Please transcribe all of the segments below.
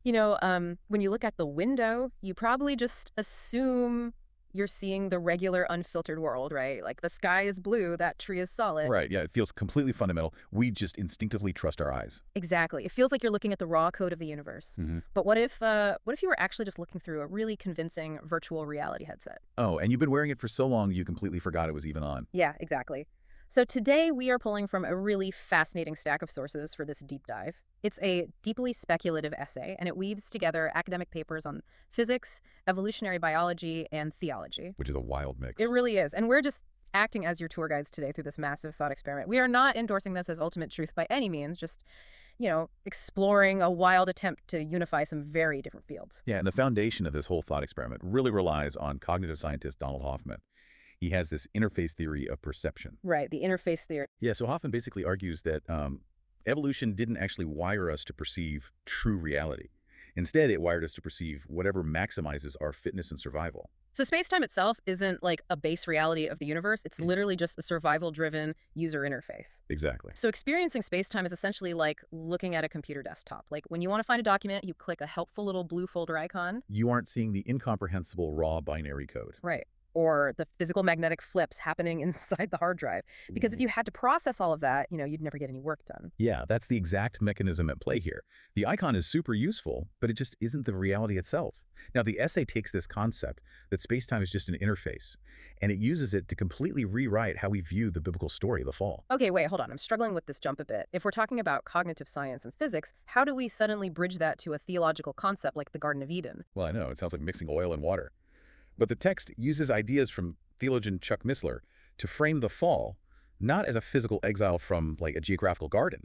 When you look at the window, you probably just assume you're seeing the regular unfiltered world, right? Like the sky is blue, that tree is solid. Right, yeah, it feels completely fundamental. We just instinctively trust our eyes. Exactly. It feels like you're looking at the raw code of the universe. Hmm. But what if you were actually just looking through a really convincing virtual reality headset? Oh, and you've been wearing it for so long you completely forgot it was even on. Yeah, exactly. So today we are pulling from a really fascinating stack of sources for this deep dive. It's a deeply speculative essay, and it weaves together academic papers on physics, evolutionary biology, and theology. Which is a wild It mix. really is. And we're just acting as your tour guides today through this massive thought experiment. We are not endorsing this as ultimate truth by any means, just, exploring a wild attempt to unify some very different fields. Yeah, and the foundation of this whole thought experiment really relies on cognitive scientist Donald Hoffman. He has this interface theory of perception. Right, the interface theory. Yeah, so Hoffman basically argues that evolution didn't actually wire us to perceive true reality. Instead, it wired us to perceive whatever maximizes our fitness and survival. So space-time itself isn't like a base reality of the universe. It's literally just a survival-driven user interface. Exactly. So experiencing space-time is essentially like looking at a computer desktop. Like when you want to find a document, you click a helpful little blue folder icon. You aren't seeing the incomprehensible raw binary code. Right. Or the physical magnetic flips happening inside the hard drive. Because if you had to process all of that, you'd never get any work done. Yeah, that's the exact mechanism at play here. The icon is super useful, but it just isn't the reality itself. Now, the essay takes this concept that space-time is just an interface, and it uses it to completely rewrite how we view the biblical story of the fall. Okay, wait, hold on. I'm struggling with this jump a bit. If we're talking about cognitive science and physics, how do we suddenly bridge that to a theological concept like the Garden of Eden? Well, I know, it sounds like mixing oil and water. But the text uses ideas from theologian Chuck Missler to frame the fall, not as a physical exile from, like, a geographical garden,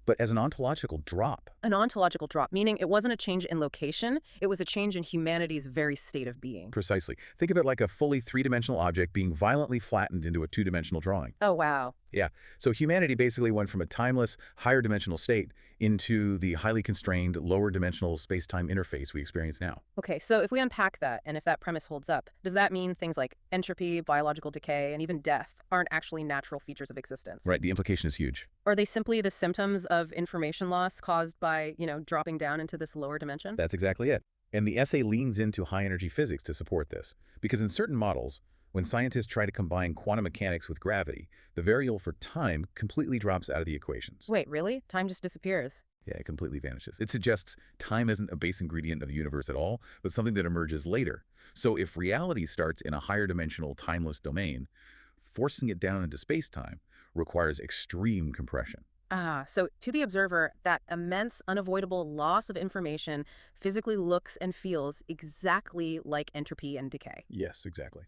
but as an ontological drop. An ontological drop, meaning it wasn't a change in location, it was a change in humanity's very state of being. Precisely. Think of it like a fully three-dimensional object being violently flattened into a two-dimensional drawing. Oh, wow. Yeah. So humanity basically went from a timeless, higher dimensional state into the highly constrained, lower dimensional space-time interface we experience now. Okay, so if we unpack that, and if that premise holds up, does that mean things like entropy, biological decay, and even death aren't actually natural features of existence? Right. The implication is huge. Are they simply the symptoms of information loss caused by, dropping down into this lower dimension? That's exactly it. And the essay leans into high-energy physics to support this, because in certain models, when scientists try to combine quantum mechanics with gravity, the variable for time completely drops out of the equations. Wait, really? Time just disappears. Yeah, it completely vanishes. It suggests time isn't a base ingredient of the universe at all, but something that emerges later. So if reality starts in a higher dimensional, timeless domain, forcing it down into space-time requires extreme compression. Ah, so to the observer, that immense, unavoidable loss of information physically looks and feels exactly like entropy and decay. Yes, exactly.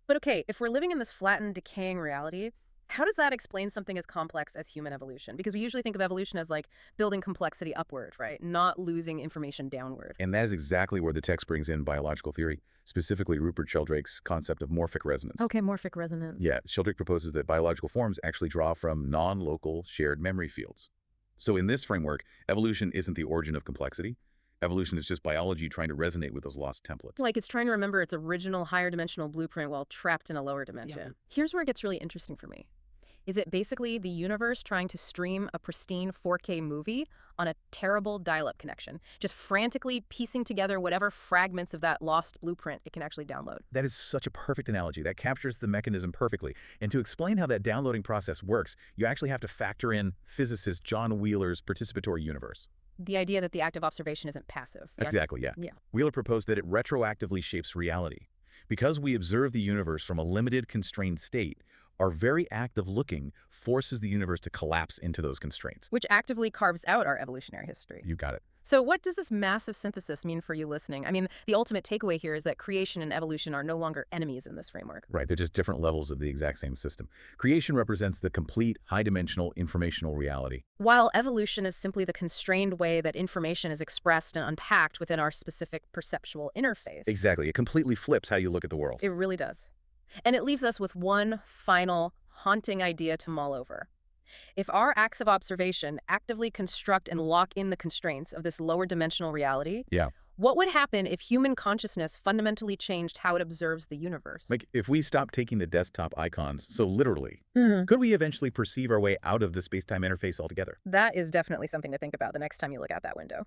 But okay, if we're living in this flattened, decaying reality, how does that explain something as complex as human evolution? Because we usually think of evolution as like building complexity upward, right? Not losing information downward. And that is exactly where the text brings in biological theory, specifically Rupert Sheldrake's concept of morphic resonance. Okay, morphic resonance. Yeah, Sheldrake proposes that biological forms actually draw from non-local shared memory fields. So in this framework, evolution isn't the origin of complexity. Evolution is just biology trying to resonate with those lost templates. Like it's trying to remember its original higher dimensional blueprint while trapped in a lower dimension. Yeah. Here's where it gets really interesting for me. Is it basically the universe trying to stream a pristine 4K movie on a terrible dial-up connection, just frantically piecing together whatever fragments of that lost blueprint it can actually download? That is such a perfect analogy. That captures the mechanism perfectly. And to explain how that downloading process works, you actually have to factor in physicist John Wheeler's participatory universe. The idea that the act of observation isn't passive. Exactly, yeah. Yeah. Wheeler proposed that it retroactively shapes reality. Because we observe the universe from a limited, constrained state, our very act of looking forces the universe to collapse into those constraints. Which actively carves out our evolutionary history. You got it. So what does this massive synthesis mean for you listening? I mean, the ultimate takeaway here is that creation and evolution are no longer enemies in this framework. Right, they're just different levels of the exact same system. Creation represents the complete, high-dimensional, informational reality. While evolution is simply the constrained way that information is expressed and unpacked within our specific perceptual interface. Exactly. It completely flips how you look at the world. It really does. And it leaves us with one final, haunting idea to mull over. If our acts of observation actively construct and lock in the constraints of this lower dimensional reality, Yeah. what would happen if human consciousness fundamentally changed how it observes the universe? Like, if we stop taking the desktop icons so literally, Mhm. could we eventually perceive our way out of the space-time interface altogether? That is definitely something to think about the next time you look out that window.